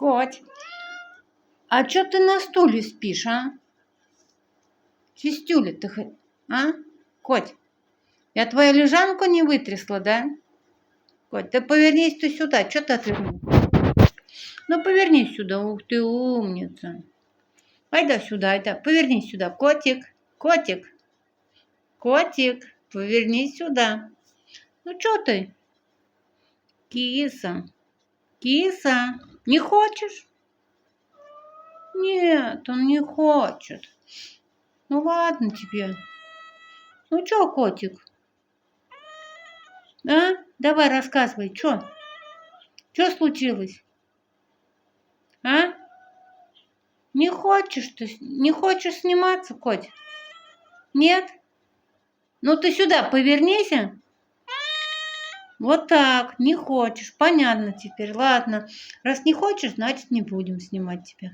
Коть, а чё ты на стуле спишь, а? Чистюля ты, а? Коть, я твою лежанку не вытрясла, да? Коть, ты повернись ты сюда, чё ты отвернулась? Ну, повернись сюда, ух ты, умница. Айда сюда, айда, повернись сюда, котик, котик, котик, повернись сюда. Ну, чё ты? Киса, киса, не хочешь? Нет, он не хочет. Ну, ладно тебе. Ну, чё, котик? А? Давай рассказывай, чё? Чё случилось? А? Не хочешь ты, не хочешь сниматься, коть? Нет? Ну, ты сюда повернись. Вот так, не хочешь. Понятно теперь. Ладно. Раз не хочешь, значит, не будем снимать тебя.